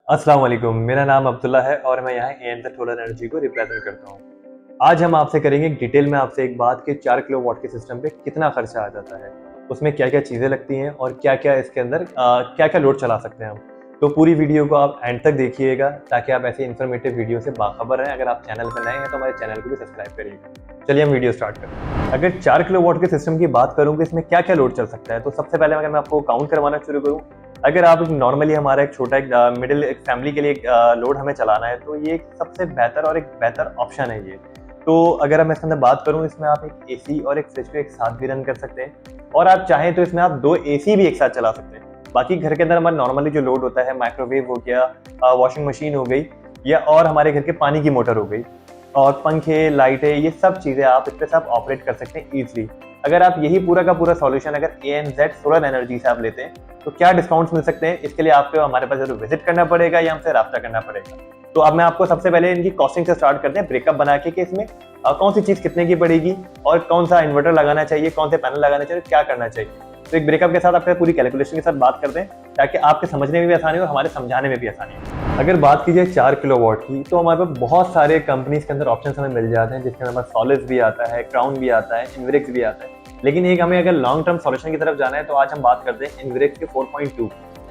अस्सलाम वालेकुम, मेरा नाम अब्दुल्ला है और मैं यहाँ एएनजेड सोलर एनर्जी को रिप्रेजेंट करता हूँ। आज हम आपसे करेंगे एक डिटेल में आपसे एक बात कि 4 किलोवाट के सिस्टम पे कितना खर्चा आ जाता है, उसमें क्या-क्या चीज़ें लगती हैं और क्या-क्या इसके अंदर क्या-क्या लोड चला सकते हैं हम। तो पूरी वीडियो को आप एंड तक देखिएगा ताकि आप ऐसी इन्फॉर्मेटिव वीडियो से बाखबर रहें। अगर आप चैनल पर नए हैं तो हमारे चैनल को भी सब्सक्राइब करिएगा। चलिए हम वीडियो स्टार्ट करते हैं। अगर 4 किलोवाट के सिस्टम की बात करूँ कि इसमें क्या-क्या लोड चल सकता है, तो सबसे पहले अगर मैं आपको काउंट करवाना शुरू करूँ, अगर आप नॉर्मली हमारा एक छोटा एक मिडिल एक फैमिली के लिए एक लोड हमें चलाना है तो ये एक सबसे बेहतर और एक बेहतर ऑप्शन है ये। तो अगर मैं इसके अंदर बात करूँ, इसमें आप एक एसी और एक फ्रिज को एक साथ भी रन कर सकते हैं और आप चाहें तो इसमें आप 2 एसी भी एक साथ चला सकते हैं। बाकी घर के अंदर हमारा नॉर्मली जो लोड होता है, माइक्रोवेव हो गया, वॉशिंग मशीन हो गई या और हमारे घर के पानी की मोटर हो गई और पंखे, लाइटें, ये सब चीज़ें आप इस पे सब ऑपरेट कर सकते हैं ईज़िली। अगर आप यही पूरा का पूरा सॉल्यूशन अगर एएनजेड सोलर एनर्जी से आप लेते हैं तो क्या डिस्काउंट्स मिल सकते हैं, इसके लिए आपको हमारे पास जरूर विजिट करना पड़ेगा या हमसे राब्ता करना पड़ेगा। तो अब मैं आपको सबसे पहले इनकी कॉस्टिंग से स्टार्ट करते हैं, ब्रेकअप बना के कि इसमें कौन सी चीज़ कितने की पड़ेगी और कौन सा इन्वर्टर लगाना चाहिए, कौन से पैनल लगाना चाहिए, क्या करना चाहिए। तो एक ब्रेकअप के साथ आपसे पूरी कैलकुलेशन के साथ बात करते हैं ताकि आपके समझने में भी आसानी हो और हमारे समझाने में भी आसानी हो। अगर बात कीजिए 4 किलोवाट की, तो हमारे पास बहुत सारे कंपनीज के अंदर ऑप्शन हमें मिल जाते हैं, जिसके अंदर सॉलिस भी आता है, क्राउन भी आता है, इन्वेरिक्स भी आता है। लेकिन एक हमें अगर लॉन्ग टर्म सॉल्यूशन की तरफ जाना है तो आज हम बात करते हैं इन्वेरिक्स के 4.2,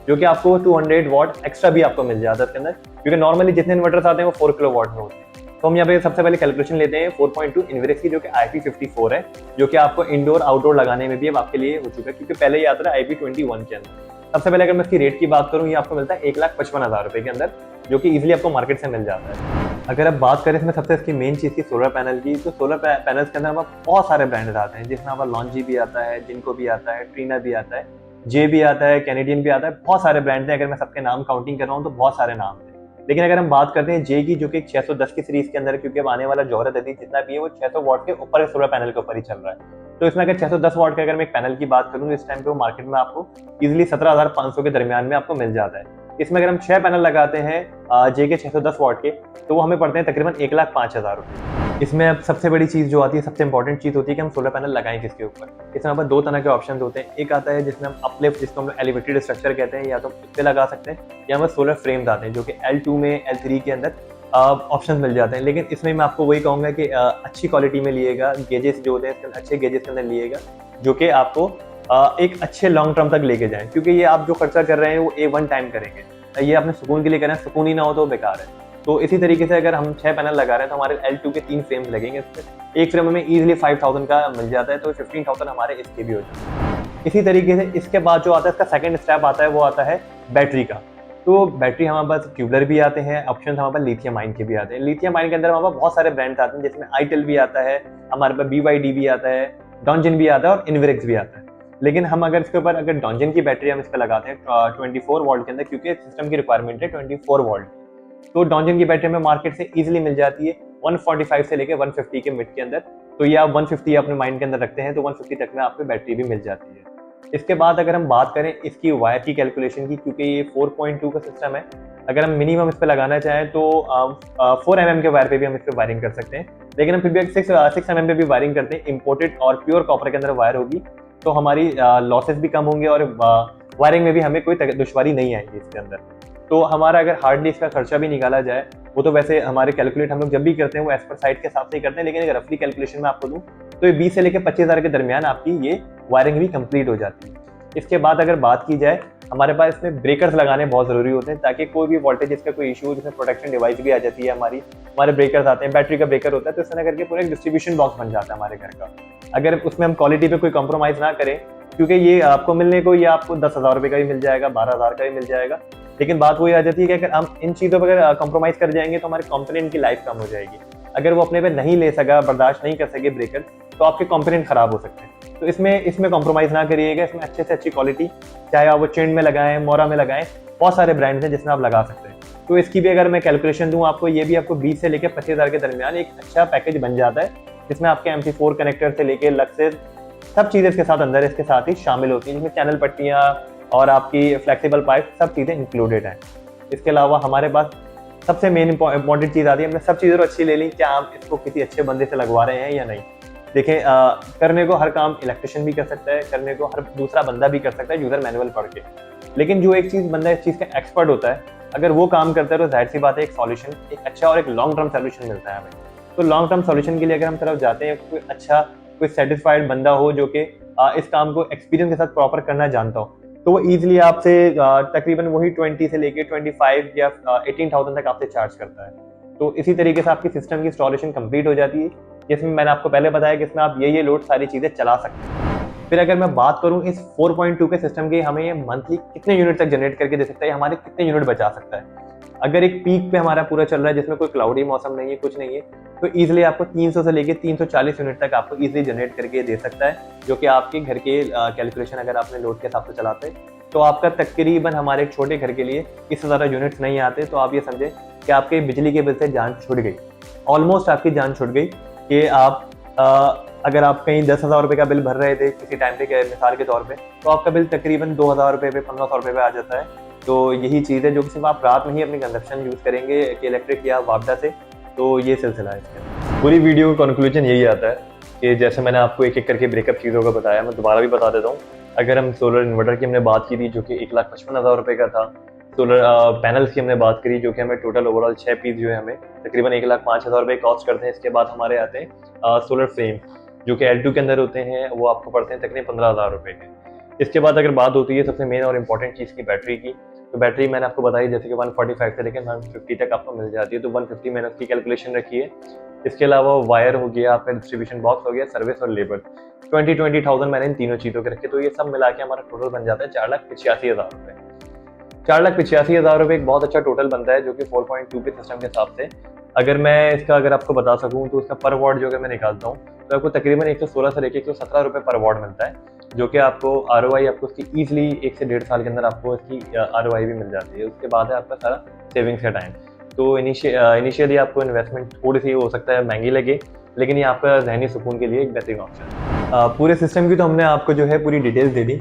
जो कि आपको 200 वाट एक्स्ट्रा भी आपको मिल जाता है इसके अंदर, क्योंकि नॉर्मली जितने इन्वर्टर्स आते हैं वो 4 किलोवाट में होते हैं। तो हम यहाँ पे सबसे पहले कैलकुलेशन लेते हैं 4.2 इन्वेरिक्स की, जो कि IP54 है, जो कि आपको इंडोर आउटडोर लगाने में भी अब आपके लिए हो चुका है, क्योंकि पहले ये आता था IP21 के अंदर। सबसे पहले अगर मैं इसकी रेट की बात करूँ, ये आपको मिलता है 1,55,000 रुपए के अंदर, जो कि इजीली आपको मार्केट से मिल जाता है। अगर आप बात करें इसमें सबसे इसकी मेन चीज़ की सोलर पैनल की, तो सोलर पैनल्स के अंदर हमारे बहुत सारे ब्रांड्स आते हैं, जिसमें हमारा लॉन्जी भी आता है, जिनको भी आता है, ट्रीना भी आता है, जे भी आता है, कैनेडियन भी आता है, बहुत सारे ब्रांड्स हैं। अगर मैं सबके नाम काउंटिंग कर रहा हूँ तो बहुत सारे नाम हैं। लेकिन अगर हम बात करते हैं जे की, जो कि 610 की सीरीज के अंदर है, क्योंकि अब आने वाला जोहरत अदीद जितना भी है वो 600 वाट के ऊपर सोलर पैनल के ऊपर ही चल रहा है। तो इसमें अगर 610 वाट के अगर मैं एक पैनल की बात करूँ तो इस टाइम पे वो मार्केट में आपको इजीली 17,500 के दरमियान में आपको मिल जाता है। इसमें अगर हम 6 पैनल लगाते हैं जे के 610 वाट के, तो वो हमें पड़ते हैं तकरीबन 1,05,000 रुपये। इसमें अब सबसे बड़ी चीज़ जो आती है, सबसे इंपॉर्टेंट चीज़ होती है कि हम सोलर पैनल लगाएं किसके ऊपर। इसमें हमारे 2 तरह के ऑप्शन होते हैं। एक आता है जिसमें हम अपलिफ्ट, जिसको हम एलिवेटेड स्ट्रक्चर कहते हैं, या तो इस पे लगा सकते हैं, या हमें सोलर फ्रेम्स आते हैं जो कि L2 में, L3 के अंदर ऑप्शन मिल जाते हैं। लेकिन इसमें मैं आपको वही कहूँगा कि अच्छी क्वालिटी में लिएगा, गेजेस जो होते हैं अच्छे गेजेस के अंदर लिएगा, जो कि आपको एक अच्छे लॉन्ग टर्म तक लेके जाएं, क्योंकि ये आप जो खर्चा कर रहे हैं वो वन टाइम करेंगे, ये अपने सुकून के लिए करें, सुकून ही ना हो तो बेकार है। तो इसी तरीके से अगर हम 6 पैनल लगा रहे हैं तो हमारे L2 के 3 फ्रेम्स लगेंगे। एक फ्रेम हमें इजीली 5,000 का मिल जाता है, तो 15,000 हमारे इसके भी हो जाते हैं। इसी तरीके से इसके बाद जो आता है, इसका सेकंड स्टेप आता है, वो आता है बैटरी का। तो बैटरी हमारे पास ट्यूबलर भी आते हैं, ऑप्शन हमारे पास लिथियम आयन के भी आते हैं। लिथियम आयन के अंदर हमारे पास बहुत सारे ब्रांड्स आते हैं, जिसमें आईटेल भी आता है, हमारे पास BYD भी आता है, डॉन्जिन भी आता है और इन्वेरिक्स भी आता है। लेकिन हम अगर इसके ऊपर अगर डॉन्जिन की बैटरी हम इस पर लगाते हैं 24 वोल्ट के अंदर, क्योंकि सिस्टम की रिक्वायरमेंट है 24 वोल्ट, तो डॉन्जिन की बैटरी में मार्केट से इजीली मिल जाती है 145 से लेकर 150 के मिड के अंदर। तो ये आप 150 अपने माइंड के अंदर रखते हैं तो 150 तक में आपकी बैटरी भी मिल जाती है। इसके बाद अगर हम बात करें इसकी वायर की कैलकुलेशन की, क्योंकि ये 4.2 का सिस्टम है, अगर हम मिनिमम इस पर लगाना चाहें तो 4 mm के वायर पे भी हम इस पर वायरिंग कर सकते हैं। लेकिन हम फिर भी 6 mm पे भी वायरिंग करते हैं। इम्पोर्टेड और प्योर कॉपर के अंदर वायर होगी तो हमारी लॉसेस भी कम होंगे और वायरिंग में भी हमें कोई दुश्वारी नहीं आएगी इसके अंदर। तो हमारा अगर हार्डली इसका खर्चा भी निकाला जाए, वो तो वैसे हमारे कैलकुलेट हम लोग जब भी करते हैं वो एज पर साइट के हिसाब से ही करते हैं, लेकिन अगर रफली कैलकुलेशन में आपको दूं तो ये 20 से लेकर 25,000 के दरमियान आपकी ये वायरिंग भी कंप्लीट हो जाती है। इसके बाद अगर बात की जाए, हमारे पास इसमें ब्रेकर्स लगाने बहुत ज़रूरी होते हैं, ताकि कोई भी वोल्टेज इसका कोई इशू हो, जिसमें प्रोटेक्शन डिवाइस भी आ जाती है हमारे ब्रेकर्स आते हैं, बैटरी का ब्रेकर होता है, तो इस तरह करके पूरा एक डिस्ट्रीब्यूशन बॉक्स बन जाता है हमारे घर का। अगर उसमें हम क्वालिटी पे कोई कॉम्प्रोमाइज़ ना करें, क्योंकि ये आपको मिलने को, ये आपको 10,000 रुपये का भी मिल जाएगा, 12,000 का भी मिल जाएगा, लेकिन बात वही आ जाती है कि अगर हम इन चीज़ों पर अगर कॉम्प्रोमाइज़ कर जाएंगे तो हमारे कंपोनेंट की लाइफ कम हो जाएगी। अगर वो अपने पे नहीं ले सका, बर्दाश्त नहीं कर सके ब्रेकर, तो आपके कंपोनेंट खराब हो सकते हैं। तो इसमें कॉम्प्रोमाइज़ ना करिएगा, इसमें अच्छे से अच्छी क्वालिटी, चाहे आप वो चिंड में लगाएं, मोरा में लगाएं, बहुत सारे ब्रांड्स हैं जिसमें आप लगा सकते हैं। तो इसकी भी अगर मैं कैलकुलेशन दूं आपको, ये भी आपको 20 से लेकर 25,000 के दरमियान एक अच्छा पैकेज बन जाता है, जिसमें आपके MP4 कनेक्टर से लेकर लक्सेस सब चीज़ें इसके साथ अंदर इसके साथ ही शामिल होती हैं, जिसमें चैनल पट्टियाँ और आपकी फ्लेक्सिबल पाइप सब चीज़ें इंक्लूडेड हैं। इसके अलावा हमारे पास सबसे मेन इंपॉर्टेंट चीज़ आती है, हमने सब चीज़ें तो अच्छी ले ली, क्या हम इसको किसी अच्छे बंदे से लगवा रहे हैं या नहीं। देखिए, करने को हर काम इलेक्ट्रिशियन भी कर सकता है, करने को हर दूसरा बंदा भी कर सकता है यूज़र मैनुअल पढ़ के। लेकिन जो एक चीज़ बंदा इस चीज़ का एक्सपर्ट होता है, अगर वो काम करता है तो जाहिर सी बात है एक सॉल्यूशन, एक अच्छा और एक लॉन्ग टर्म सॉल्यूशन मिलता है हमें। तो लॉन्ग टर्म सॉल्यूशन के लिए अगर हम तरफ जाते हैं, कोई अच्छा, कोई सेटिस्फाइड बंदा हो जो कि इस काम को एक्सपीरियंस के साथ प्रॉपर करना जानता हो, तो वो ईजिली आपसे तकरीबन वही 20 से लेके 25 या 18,000 तक आपसे चार्ज करता है। तो इसी तरीके से आपकी सिस्टम की इंस्टॉलेशन कंप्लीट हो जाती है, जिसमें मैंने आपको पहले बताया कि इसमें आप ये लोड सारी चीज़ें चला सकते हैं। फिर अगर मैं बात करूं इस 4.2 के सिस्टम की, हमें ये मंथली कितने यूनिट तक जनरेट करके दे सकता है, हमारे कितने यूनिट बचा सकता है। अगर एक पीक पे हमारा पूरा चल रहा है जिसमें कोई क्लाउडी मौसम नहीं है, कुछ नहीं है, तो ईजिली आपको 300 से लेके 340 यूनिट तक आपको ईजिली जनरेट करके दे सकता है, जो कि आपके घर के कैलकुलेशन अगर आपने लोड के हिसाब से चलाते हैं तो आपका तकरीबन हमारे एक छोटे घर के लिए इससे ज़्यादा यूनिट्स नहीं आते। तो आप ये समझें कि आपके बिजली के बिल से जान छूट गई, ऑलमोस्ट आपकी जान छूट गई कि आप अगर आप कहीं 10,000 रुपये का बिल भर रहे थे किसी टाइम पे, मिसाल के तौर पे, तो आपका बिल तकरीबन 2,000 रुपये पे, 1,500 रुपये पे आ जाता है। तो यही चीज़ है जो कि सिर्फ आप रात में ही अपनी कंजप्शन यूज़ करेंगे कि इलेक्ट्रिक या वापडा से। तो ये सिलसिला है इसका। पूरी वीडियो का कंक्लूजन यही आता है कि जैसे मैंने आपको एक एक करके ब्रेकअप चीज़ों का बताया, मैं दोबारा भी बता देता हूँ। अगर हम सोलर इन्वर्टर की हमने बात की थी जो कि 1,55,000 रुपये का था, सोलर पैनल्स की हमने बात करी जो कि हमें टोटल ओवरऑल 6 पीस जो है हमें तकरीबन 1,05,000 रुपये कॉस्ट करते हैं। इसके बाद हमारे आते हैं सोलर फ्रेम जो कि L2 के अंदर होते हैं, वो आपको पड़ते हैं तकरीबन 15,000 रुपये के। इसके बाद अगर बात होती है सबसे मेन और इम्पॉर्टेंट चीज़ की, बैटरी की, तो बैटरी मैंने आपको बताई जैसे कि 145 से लेकर 150 तक आपको मिल जाती है। तो 150 मैंने उसकी कैलकुलेशन रखी है। इसके अलावा वायर हो गया, आपका डिस्ट्रीब्यूशन बॉक्स हो गया, सर्विस और लेबर, 20,000 मैंने इन तीनों चीज़ों के रखे। तो ये सब मिला के हमारा टोटल बन जाता है 4,85,000 रुपये। 4,85,000 रुपये एक बहुत अच्छा टोटल बनता है जो कि 4.2 के सिस्टम के हिसाब से। अगर आपको बता सकूं तो इसका पर वॉट जो अगर मैं निकालता हूं तो आपको तकरीबन 116 से लेकर 117 रुपये पर वॉट मिलता है, जो कि आपको ROI आपको उसकी ईजिली 1 से 1.5 साल के अंदर आपको इसकी ROI भी मिल जाती है। उसके बाद है आपका सारा सेविंग्स का टाइम। तो इनिशियली आपको इन्वेस्टमेंट थोड़ी सी हो सकता है महंगी लगे, लेकिन ये आपका ज़हनी सुकून के लिए एक बेहतरीन ऑप्शन है। पूरे सिस्टम की तो हमने आपको जो है पूरी डिटेल्स दे दी।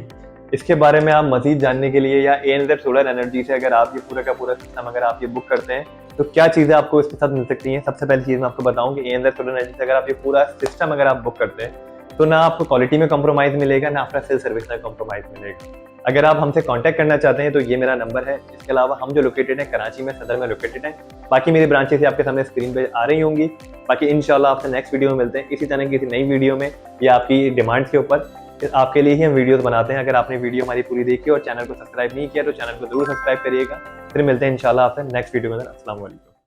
इसके बारे में आप मज़ीद जानने के लिए या ANZ सोलर एनर्जी से अगर आप ये पूरा का पूरा सिस्टम अगर आप ये बुक करते हैं तो क्या चीज़ें आपको इसके साथ मिल सकती हैं। सबसे पहली चीज़ मैं आपको बताऊं कि ANZ सोलर एनर्जी से अगर आप ये पूरा सिस्टम अगर आप बुक करते हैं तो ना आपको क्वालिटी में कॉम्प्रोमाइज़ मिलेगा, ना आफ्टर सेल सर्विस में कॉम्प्रोमाइज़ मिलेगा। अगर आप हमसे कांटेक्ट करना चाहते हैं तो ये मेरा नंबर है। इसके अलावा हम जो लोकेटेड है कराची में, सदर में लोकेटेड है। बाकी मेरी ब्रांचेस आपके सामने स्क्रीन पे आ रही होंगी। बाकी इंशाल्लाह आपसे नेक्स्ट वीडियो में मिलते हैं इसी तरह की किसी नई वीडियो में या आपकी डिमांड्स के ऊपर। आपके लिए ही हम वीडियोस बनाते हैं। अगर आपने वीडियो हमारी पूरी देखी और चैनल को सब्सक्राइब नहीं किया तो चैनल को जरूर सब्सक्राइब करिएगा। फिर मिलते हैं इंशाल्लाह आपसे नेक्स्ट वीडियो में। अस्सलाम वालेकुम।